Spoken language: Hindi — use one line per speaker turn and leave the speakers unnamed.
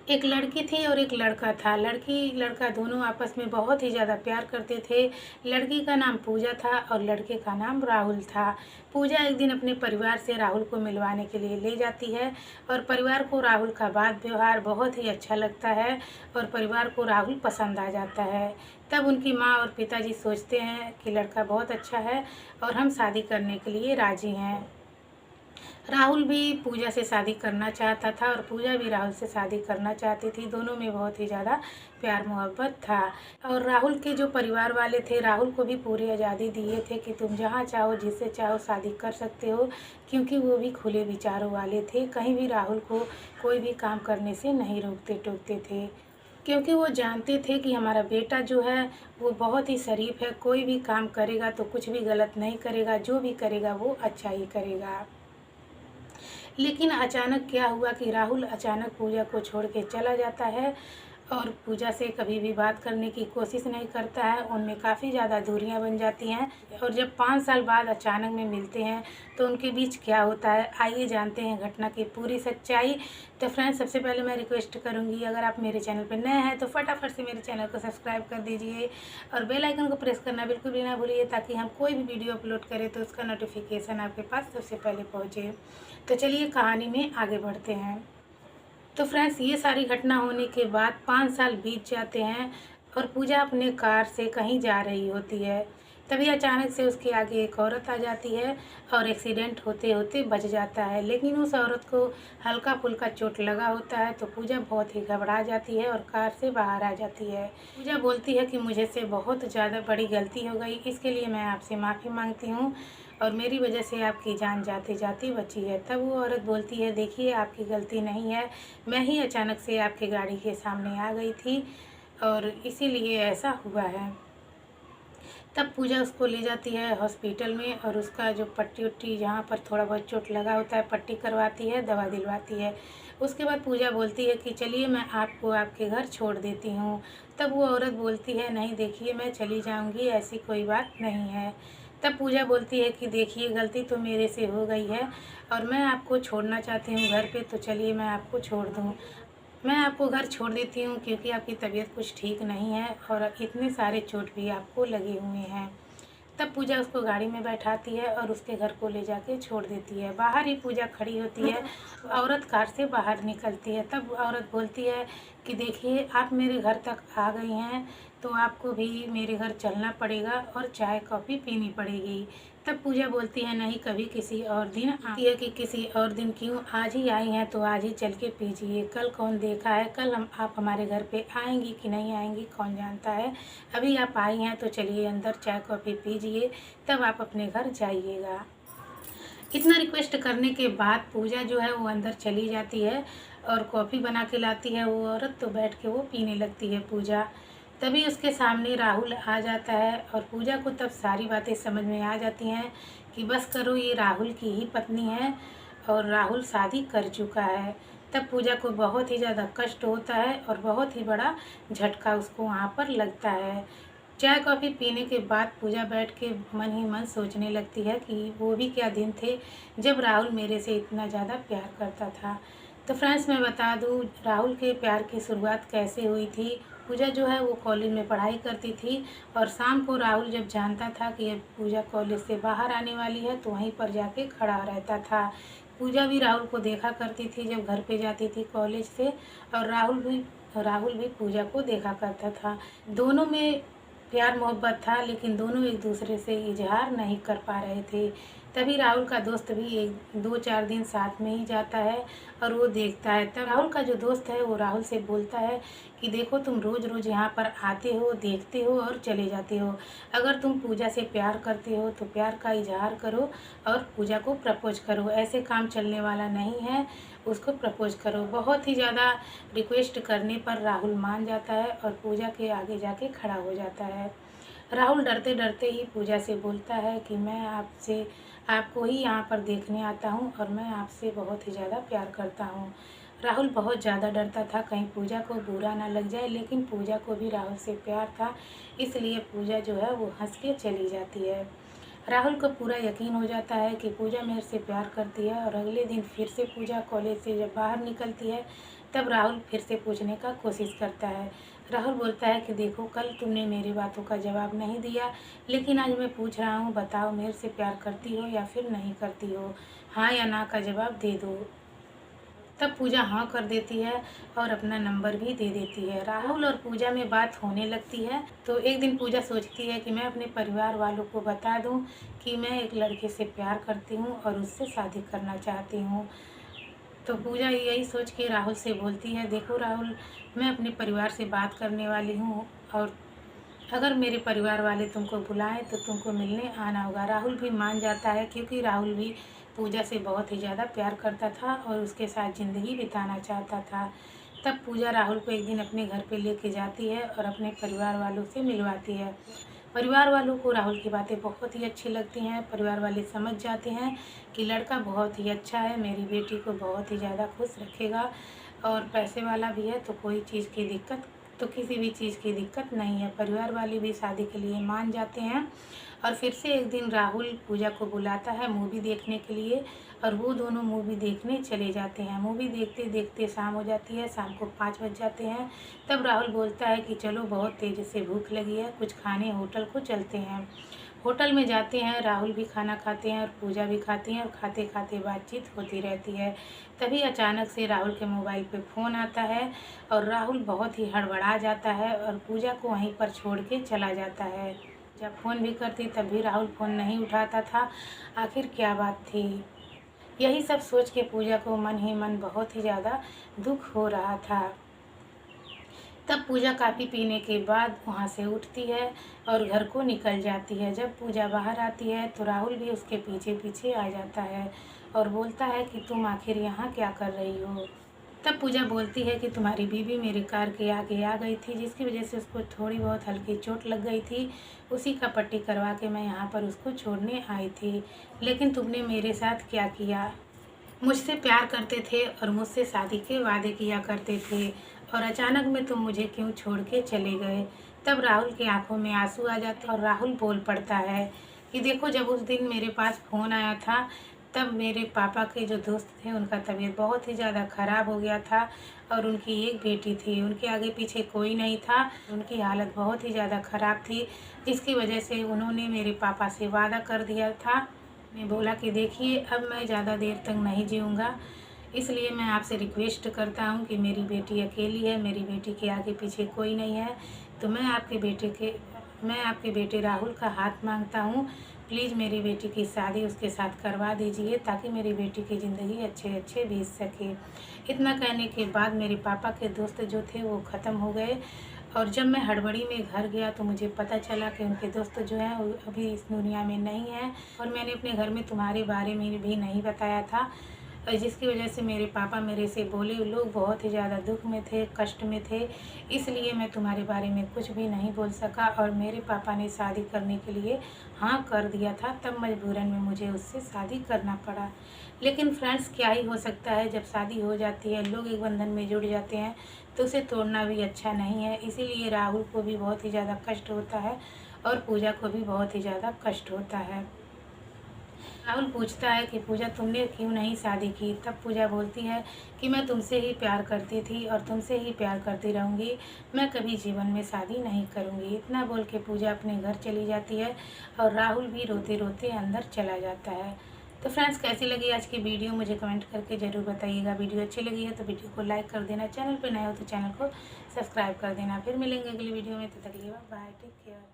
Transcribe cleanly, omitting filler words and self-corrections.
एक लड़की थी और एक लड़का था। लड़की लड़का दोनों आपस में बहुत ही ज़्यादा प्यार करते थे। लड़की का नाम पूजा था और लड़के का नाम राहुल था। पूजा एक दिन अपने परिवार से राहुल को मिलवाने के लिए ले जाती है और परिवार को राहुल का बात व्यवहार बहुत ही अच्छा लगता है और परिवार को राहुल पसंद आ जाता है। तब उनकी माँ और पिताजी सोचते हैं कि लड़का बहुत अच्छा है और हम शादी करने के लिए राज़ी हैं। राहुल भी पूजा से शादी करना चाहता था और पूजा भी राहुल से शादी करना चाहती थी। दोनों में बहुत ही ज़्यादा प्यार मोहब्बत था और राहुल के जो परिवार वाले थे राहुल को भी पूरी आज़ादी दिए थे कि तुम जहाँ चाहो जिससे चाहो शादी कर सकते हो, क्योंकि वो भी खुले विचारों वाले थे। कहीं भी राहुल को कोई भी काम करने से नहीं रोकते टोकते थे, क्योंकि वो जानते थे कि हमारा बेटा जो है वो बहुत ही शरीफ है। कोई भी काम करेगा तो कुछ भी गलत नहीं करेगा, जो भी करेगा वो अच्छा ही करेगा। लेकिन अचानक क्या हुआ कि राहुल अचानक पूजा को छोड़ के चला जाता है और पूजा से कभी भी बात करने की कोशिश नहीं करता है। उनमें काफ़ी ज़्यादा दूरियां बन जाती हैं और जब 5 साल बाद अचानक में मिलते हैं तो उनके बीच क्या होता है, आइए जानते हैं घटना की पूरी सच्चाई। तो फ्रेंड्स, सबसे पहले मैं रिक्वेस्ट करूंगी, अगर आप मेरे चैनल पर नए हैं तो फटाफट से मेरे चैनल को सब्सक्राइब कर दीजिए और बेल आइकन को प्रेस करना बिल्कुल भी ना भूलिए, ताकि हम कोई भी वीडियो अपलोड करें तो उसका नोटिफिकेशन आपके पास सबसे पहले पहुँचे। तो चलिए कहानी में आगे बढ़ते हैं। तो फ्रेंड्स, ये सारी घटना होने के बाद 5 साल बीत जाते हैं और पूजा अपने कार से कहीं जा रही होती है। तभी अचानक से उसके आगे एक औरत आ जाती है और एक्सीडेंट होते होते बच जाता है। लेकिन उस औरत को हल्का फुल्का चोट लगा होता है तो पूजा बहुत ही घबरा जाती है और कार से बाहर आ जाती है। पूजा बोलती है कि मुझे से बहुत ज़्यादा बड़ी गलती हो गई, इसके लिए मैं आपसे माफ़ी मांगती हूँ और मेरी वजह से आपकी जान जाते जाते बची है। तब वो औरत बोलती है, देखिए आपकी गलती नहीं है, मैं ही अचानक से आपकी गाड़ी के सामने आ गई थी और इसीलिए ऐसा हुआ है। तब पूजा उसको ले जाती है हॉस्पिटल में और उसका जो पट्टी उट्टी जहाँ पर थोड़ा बहुत चोट लगा होता है पट्टी करवाती है, दवा दिलवाती है। उसके बाद पूजा बोलती है कि चलिए मैं आपको आपके घर छोड़ देती हूँ। तब वो औरत बोलती है, नहीं देखिए मैं चली जाऊँगी, ऐसी कोई बात नहीं है। तब पूजा बोलती है कि देखिए गलती तो मेरे से हो गई है और मैं आपको छोड़ना चाहती हूँ घर पे, तो चलिए मैं आपको छोड़ दूँ। मैं आपको घर छोड़ देती हूँ क्योंकि आपकी तबीयत कुछ ठीक नहीं है और इतने सारे चोट भी आपको लगे हुए हैं। तब पूजा उसको गाड़ी में बैठाती है और उसके घर को ले जाके छोड़ देती है। बाहर ही पूजा खड़ी होती है, औरत कार से बाहर निकलती है। तब औरत बोलती है कि देखिए आप मेरे घर तक आ गई हैं तो आपको भी मेरे घर चलना पड़ेगा और चाय कॉफ़ी पीनी पड़ेगी। तब पूजा बोलती है, नहीं कभी किसी और दिन आती है कि किसी और दिन क्यों, आज ही आई हैं तो आज ही चल के पीजिए। कल कौन देखा है, कल आप हमारे घर पे आएंगी कि नहीं आएंगी कौन जानता है। अभी आप आई हैं तो चलिए अंदर चाय कॉफ़ी पीजिए, तब आप अपने घर जाइएगा। इतना रिक्वेस्ट करने के बाद पूजा जो है वो अंदर चली जाती है और कॉफ़ी बना के लाती है वो औरत, तो बैठ के वो पीने लगती है पूजा। तभी उसके सामने राहुल आ जाता है और पूजा को तब सारी बातें समझ में आ जाती हैं कि बस करो, ये राहुल की ही पत्नी है और राहुल शादी कर चुका है। तब पूजा को बहुत ही ज़्यादा कष्ट होता है और बहुत ही बड़ा झटका उसको वहाँ पर लगता है। चाय कॉफ़ी पीने के बाद पूजा बैठ के मन ही मन सोचने लगती है कि वो भी क्या दिन थे जब राहुल मेरे से इतना ज़्यादा प्यार करता था। तो फ्रेंड्स, मैं बता दूं राहुल के प्यार की शुरुआत कैसे हुई थी। पूजा जो है वो कॉलेज में पढ़ाई करती थी और शाम को राहुल जब जानता था कि अब पूजा कॉलेज से बाहर आने वाली है तो वहीं पर जाके खड़ा रहता था। पूजा भी राहुल को देखा करती थी जब घर पे जाती थी कॉलेज से, और राहुल भी पूजा को देखा करता था। दोनों में प्यार मोहब्बत था लेकिन दोनों एक दूसरे से इजहार नहीं कर पा रहे थे। तभी राहुल का दोस्त भी 1-2-4 दिन साथ में ही जाता है और वो देखता है। तब राहुल का जो दोस्त है वो राहुल से बोलता है कि देखो, तुम रोज़ रोज़ यहाँ पर आते हो, देखते हो और चले जाते हो। अगर तुम पूजा से प्यार करते हो तो प्यार का इजहार करो और पूजा को प्रपोज करो, ऐसे काम चलने वाला नहीं है, उसको प्रपोज करो। बहुत ही ज़्यादा रिक्वेस्ट करने पर राहुल मान जाता है और पूजा के आगे जाके खड़ा हो जाता है। राहुल डरते डरते ही पूजा से बोलता है कि मैं आपको ही यहाँ पर देखने आता हूँ और मैं आपसे बहुत ही ज़्यादा प्यार करता हूँ। राहुल बहुत ज़्यादा डरता था कहीं पूजा को बुरा ना लग जाए, लेकिन पूजा को भी राहुल से प्यार था, इसलिए पूजा जो है वो हंस के चली जाती है। राहुल को पूरा यकीन हो जाता है कि पूजा मेरे से प्यार करती है और अगले दिन फिर से पूजा कॉलेज से जब बाहर निकलती है तब राहुल फिर से पूछने का कोशिश करता है। राहुल बोलता है कि देखो, कल तुमने मेरी बातों का जवाब नहीं दिया, लेकिन आज मैं पूछ रहा हूँ, बताओ मेरे से प्यार करती हो या फिर नहीं करती हो? हाँ या ना का जवाब दे दो। तब पूजा हाँ कर देती है और अपना नंबर भी दे देती है। राहुल और पूजा में बात होने लगती है। तो एक दिन पूजा सोचती है कि मैं अपने परिवार वालों को बता दूं कि मैं एक लड़के से प्यार करती हूं और उससे शादी करना चाहती हूं। तो पूजा यही सोच के राहुल से बोलती है, देखो राहुल, मैं अपने परिवार से बात करने वाली हूँ और अगर मेरे परिवार वाले तुमको बुलाएं तो तुमको मिलने आना होगा। राहुल भी मान जाता है, क्योंकि राहुल भी पूजा से बहुत ही ज़्यादा प्यार करता था और उसके साथ ज़िंदगी बिताना चाहता था। तब पूजा राहुल को एक दिन अपने घर पे लेके जाती है और अपने परिवार वालों से मिलवाती है। परिवार वालों को राहुल की बातें बहुत ही अच्छी लगती हैं। परिवार वाले समझ जाते हैं कि लड़का बहुत ही अच्छा है, मेरी बेटी को बहुत ही ज़्यादा खुश रखेगा और पैसे वाला भी है, तो कोई चीज़ की दिक्कत, तो किसी भी चीज़ की दिक्कत नहीं है। परिवार वाले भी शादी के लिए मान जाते हैं। और फिर से एक दिन राहुल पूजा को बुलाता है मूवी देखने के लिए और वो दोनों मूवी देखने चले जाते हैं। मूवी देखते देखते शाम हो जाती है, शाम को 5 बज जाते हैं। तब राहुल बोलता है कि चलो, बहुत तेज़ी से भूख लगी है, कुछ खाने होटल को चलते हैं। होटल में जाते हैं, राहुल भी खाना खाते हैं और पूजा भी खाती हैं और खाते खाते बातचीत होती रहती है। तभी अचानक से राहुल के मोबाइल पे फ़ोन आता है और राहुल बहुत ही हड़बड़ा जाता है और पूजा को वहीं पर छोड़ के चला जाता है। जब फ़ोन भी करती तब भी राहुल फ़ोन नहीं उठाता था। आखिर क्या बात थी? यही सब सोच के पूजा को मन ही मन बहुत ही ज़्यादा दुख हो रहा था। तब पूजा काफ़ी पीने के बाद वहाँ से उठती है और घर को निकल जाती है। जब पूजा बाहर आती है तो राहुल भी उसके पीछे पीछे आ जाता है और बोलता है कि तुम आखिर यहाँ क्या कर रही हो? तब पूजा बोलती है कि तुम्हारी बीवी मेरी कार के आगे आ गई थी, जिसकी वजह से उसको थोड़ी बहुत हल्की चोट लग गई थी। उसी का पट्टी करवा के मैं यहाँ पर उसको छोड़ने आई थी। लेकिन तुमने मेरे साथ क्या किया? मुझसे प्यार करते थे और मुझसे शादी के वादे किया करते थे और अचानक में तुम मुझे क्यों छोड़ के चले गए? तब राहुल की आंखों में आंसू आ जाते और राहुल बोल पड़ता है कि देखो, जब उस दिन मेरे पास फ़ोन आया था तब मेरे पापा के जो दोस्त थे उनका तबीयत बहुत ही ज़्यादा ख़राब हो गया था और उनकी एक बेटी थी, उनके आगे पीछे कोई नहीं था। उनकी हालत बहुत ही ज़्यादा ख़राब थी, जिसकी वजह से उन्होंने मेरे पापा से वादा कर दिया था। मैं बोला कि देखिए, अब मैं ज़्यादा देर तक नहीं जीऊँगा, इसलिए मैं आपसे रिक्वेस्ट करता हूँ कि मेरी बेटी अकेली है, मेरी बेटी के आगे पीछे कोई नहीं है, तो मैं आपके बेटे राहुल का हाथ मांगता हूँ। प्लीज़ मेरी बेटी की शादी उसके साथ करवा दीजिए, ताकि मेरी बेटी की ज़िंदगी अच्छे बीत सके। इतना कहने के बाद मेरे पापा के दोस्त जो थे वो ख़त्म हो गए और जब मैं हड़बड़ी में घर गया तो मुझे पता चला कि उनके दोस्त जो हैं वो अभी इस दुनिया में नहीं हैं और मैंने अपने घर में तुम्हारे बारे में भी नहीं बताया था, और जिसकी वजह से मेरे पापा मेरे से बोले, लोग बहुत ही ज़्यादा दुख में थे, कष्ट में थे, इसलिए मैं तुम्हारे बारे में कुछ भी नहीं बोल सका और मेरे पापा ने शादी करने के लिए हाँ कर दिया था। तब मजबूरन में मुझे उससे शादी करना पड़ा। लेकिन फ्रेंड्स, क्या ही हो सकता है, जब शादी हो जाती है, लोग एक बंधन में जुड़ जाते हैं तो उसे तोड़ना भी अच्छा नहीं है। इसीलिए राहुल को भी बहुत ही ज़्यादा कष्ट होता है और पूजा को भी बहुत ही ज़्यादा कष्ट होता है। राहुल पूछता है कि पूजा, तुमने क्यों नहीं शादी की? तब पूजा बोलती है कि मैं तुमसे ही प्यार करती थी और तुमसे ही प्यार करती रहूँगी, मैं कभी जीवन में शादी नहीं करूँगी। इतना बोल के पूजा अपने घर चली जाती है और राहुल भी रोते रोते अंदर चला जाता है। तो फ्रेंड्स, कैसी लगी आज की वीडियो मुझे कमेंट करके ज़रूर बताइएगा। वीडियो अच्छी लगी है तो वीडियो को लाइक कर देना, चैनल पर नए हो तो चैनल को सब्सक्राइब कर देना। फिर मिलेंगे अगली वीडियो में, तो तक के लिए बाय, टेक केयर।